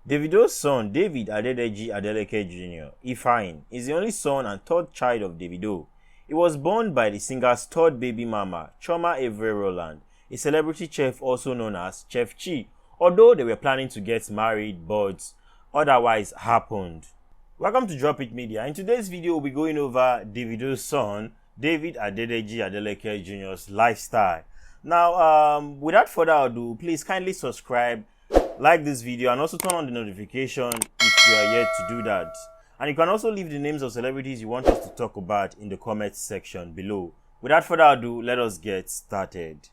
Davido's son, David Adeleke Jnr, Ifeanyi, is the only son and third child of Davido. He was born by the singer's third baby mama, Chioma Avery Rowland, a celebrity chef also known as Chef Chi, although they were planning to get married but otherwise happened. Welcome to Drop It Media. In today's video, we'll be going over Davido's son, David Adeleke Jr.'s lifestyle. Now, without further ado, please kindly subscribe, like this video, and also turn on the notification if you are yet to do that. And you can also leave the names of celebrities you want us to talk about in the comment section below. Without further ado, let us get started.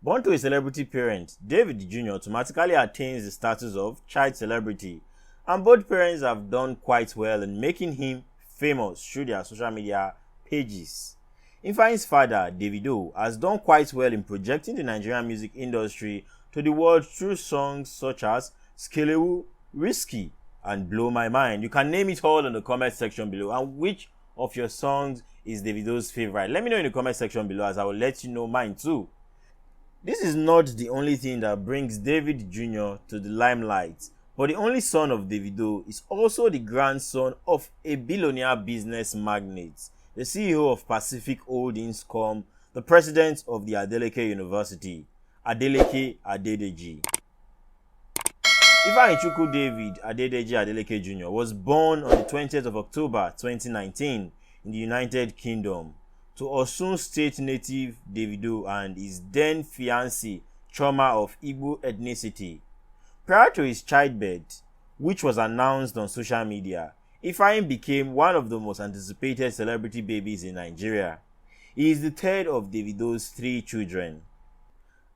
Born to a celebrity parent, David Jr. automatically attains the status of child celebrity, and both parents have done quite well in making him famous through their social media pages. Ifeanyi's father, Davido, has done quite well in projecting the Nigerian music industry to the world through songs such as Skelewu, Risky, and Blow My Mind. You can name it all in the comment section below. And which of your songs is Davido's favorite? Let me know in the comment section below, as I will let you know mine too. This is not the only thing that brings David Jr. to the limelight, but the only son of Davido is also the grandson of a billionaire business magnate, the CEO of Pacific Holdings, the president of the Adeleke University, Adeleke Adedeji. Ifeanyi David Adeleke Jr. was born on the 20th of October 2019 in the United Kingdom to Osun State native Davido and his then fiancée Chioma of Igbo ethnicity. Prior to his childbirth, which was announced on social media, Ifeanyi became one of the most anticipated celebrity babies in Nigeria. He is the third of Davido's 3 children.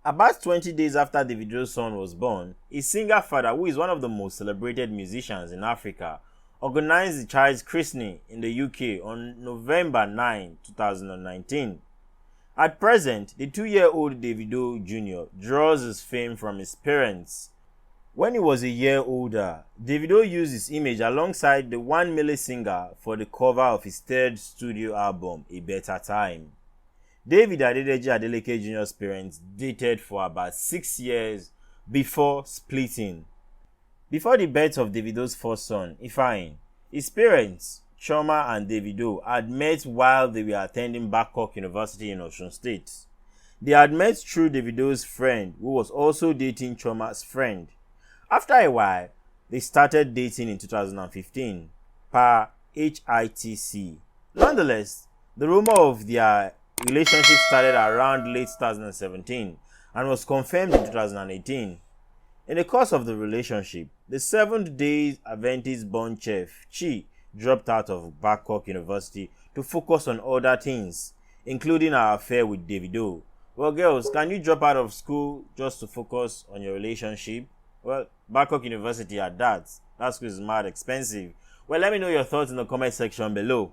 About 20 days after Davido's son was born, his singer father, who is one of the most celebrated musicians in Africa, organized the child's christening in the UK on November 9, 2019. At present, the 2-year-old Davido Jr. draws his fame from his parents. When he was a year older, Davido used his image alongside the 1 million singer for the cover of his third studio album, A Better Time. David Adeleke Jr.'s parents dated for about 6 years before splitting. Before the birth of Davido's first son, Ifeanyi, his parents, Chioma and Davido, had met while they were attending Babcock University in Osun State. They had met through Davido's friend, who was also dating Chioma's friend. After a while, they started dating in 2015, per HITC. Nonetheless, the rumor of their relationship started around late 2017 and was confirmed in 2018. In the course of the relationship, the 7th-day Adventist-born chef Chi dropped out of Babcock University to focus on other things, including her affair with Davido. Well, girls, can you drop out of school just to focus on your relationship? Well, Babcock University at that school is mad expensive. Well, let me know your thoughts in the comment section below.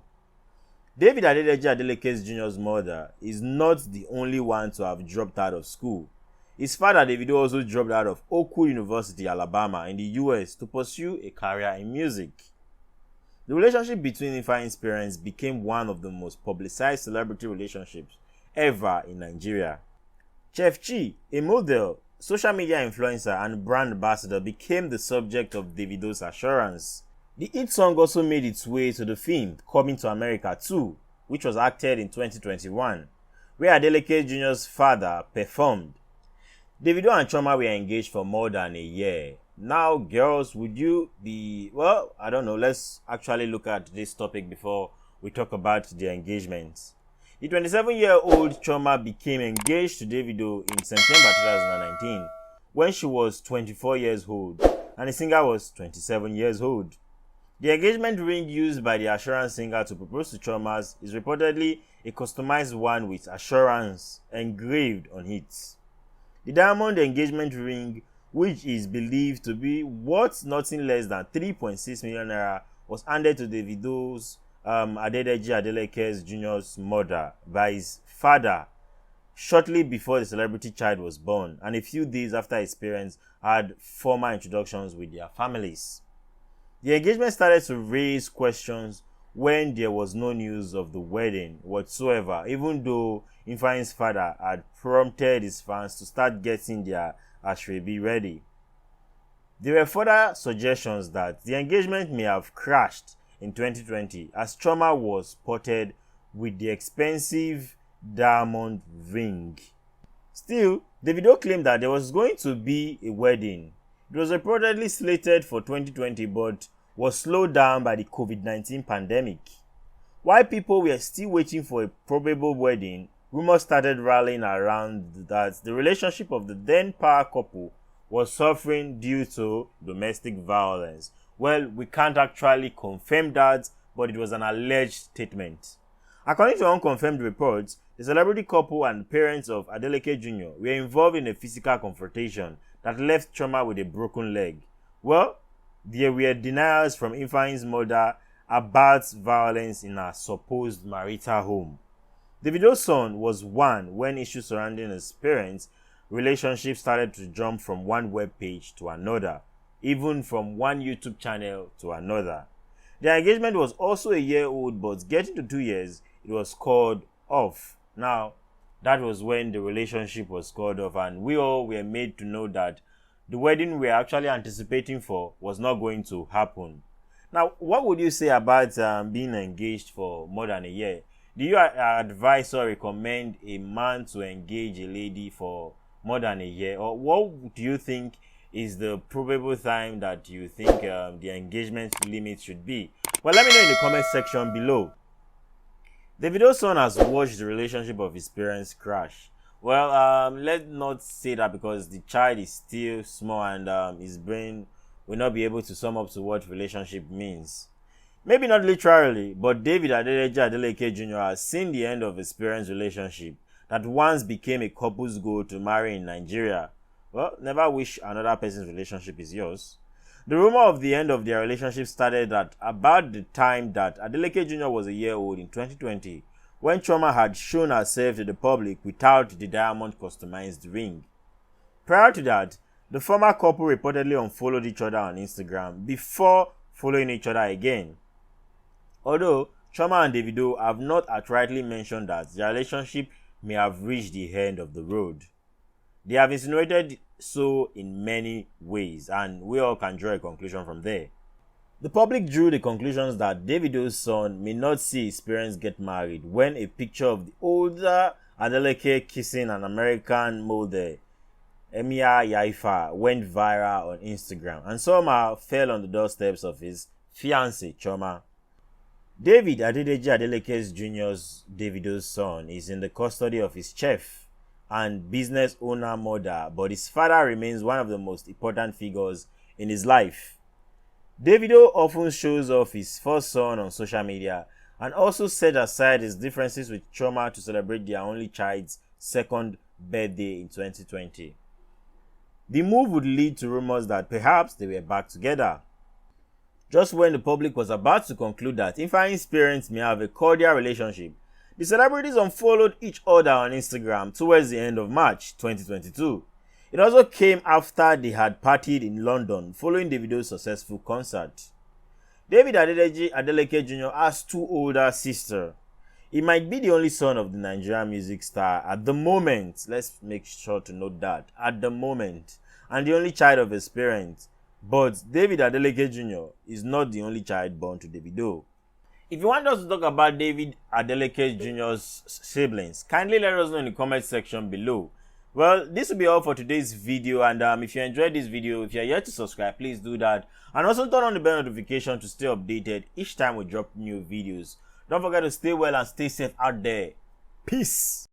David Adeleke Jr.'s mother is not the only one to have dropped out of school. His father, Davido, also dropped out of Oakwood University, Alabama, in the US to pursue a career in music. The relationship between Ifeanyi's parents became one of the most publicized celebrity relationships ever in Nigeria. Chef Chi, a model, social media influencer, and brand ambassador, became the subject of Davido's assurance. The hit song also made its way to the film Coming to America 2, which was acted in 2021, where Adeleke Jr.'s father performed. Davido and Chioma were engaged for more than a year. Now, girls, would you be, well, I don't know, let's actually look at this topic before we talk about their engagements. The 27-year-old Chioma became engaged to Davido in September 2019 when she was 24 years old and the singer was 27 years old. The engagement ring used by the Assurance singer to propose to Chioma is reportedly a customized one with Assurance engraved on it. The diamond engagement ring, which is believed to be worth nothing less than 3.6 million naira, was handed to Davido's Adeleke Jr.'s mother by his father shortly before the celebrity child was born, and a few days after his parents had formal introductions with their families. The engagement started to raise questions when there was no news of the wedding whatsoever, even though Ifeanyi's father had prompted his fans to start getting their ashrebi ready. There were further suggestions that the engagement may have crashed in 2020 as Chioma was spotted with the expensive diamond ring. Still, Davido claimed that there was going to be a wedding. It was reportedly slated for 2020 but was slowed down by the COVID-19 pandemic. While people were still waiting for a probable wedding, rumors started rallying around that the relationship of the then power couple was suffering due to domestic violence. Well, we can't actually confirm that, but it was an alleged statement. According to unconfirmed reports, the celebrity couple and parents of Adeleke Jr. were involved in a physical confrontation that left Chioma with a broken leg. Well, there were denials from Ifeanyi's mother about violence in her supposed marital home. Davido's son was one when issues surrounding his parents' relationship started to jump from one web page to another, even from one YouTube channel to another. Their engagement was also a year old, but getting to 2 years, it was called off. Now, that was when the relationship was called off, and we all were made to know that the wedding we were actually anticipating for was not going to happen. Now, what would you say about being engaged for more than a year? Do you advise or recommend a man to engage a lady for more than a year? Or what do you think is the probable time that you think the engagement limit should be? Well, let me know in the comment section below. Davido's son has watched the relationship of his parents crash. Well, let's not say that because the child is still small and his brain will not be able to sum up to what relationship means. Maybe not literally, but David Adeleke Jnr. has seen the end of his parents' relationship that once became a couple's goal to marry in Nigeria. Well, never wish another person's relationship is yours. The rumor of the end of their relationship started at about the time that Adeleke Jr. was a year old in 2020, when Chioma had shown herself to the public without the diamond customized ring. Prior to that, the former couple reportedly unfollowed each other on Instagram before following each other again. Although Chioma and Davido have not outrightly mentioned that their relationship may have reached the end of the road. They have insinuated so in many ways, and we all can draw a conclusion from there. The public drew the conclusions that Davido's son may not see his parents get married when a picture of the older Adeleke kissing an American model, Emia Yaifa, went viral on Instagram and somehow fell on the doorsteps of his fiancée Chioma. David Adeleke Jr.'s Davido's son is in the custody of his chef and business owner mother, but his father remains one of the most important figures in his life. Davido often shows off his first son on social media and also set aside his differences with Chioma to celebrate their only child's second birthday in 2020. The move would lead to rumors that perhaps they were back together. Just when the public was about to conclude that Ifeanyi's parents may have a cordial relationship, the celebrities unfollowed each other on Instagram towards the end of March 2022. It also came after they had partied in London following Davido's successful concert. David Adeleke Jr. has two older sisters. He might be the only son of the Nigerian music star at the moment. Let's make sure to note that. At the moment. And the only child of his parents. But David Adeleke Jr. is not the only child born to Davido. If you want us to talk about David Adeleke Jr.'s siblings, kindly let us know in the comment section below. Well, this will be all for today's video, and if you enjoyed this video, if you are yet to subscribe, please do that. And also turn on the bell notification to stay updated each time we drop new videos. Don't forget to stay well and stay safe out there. Peace!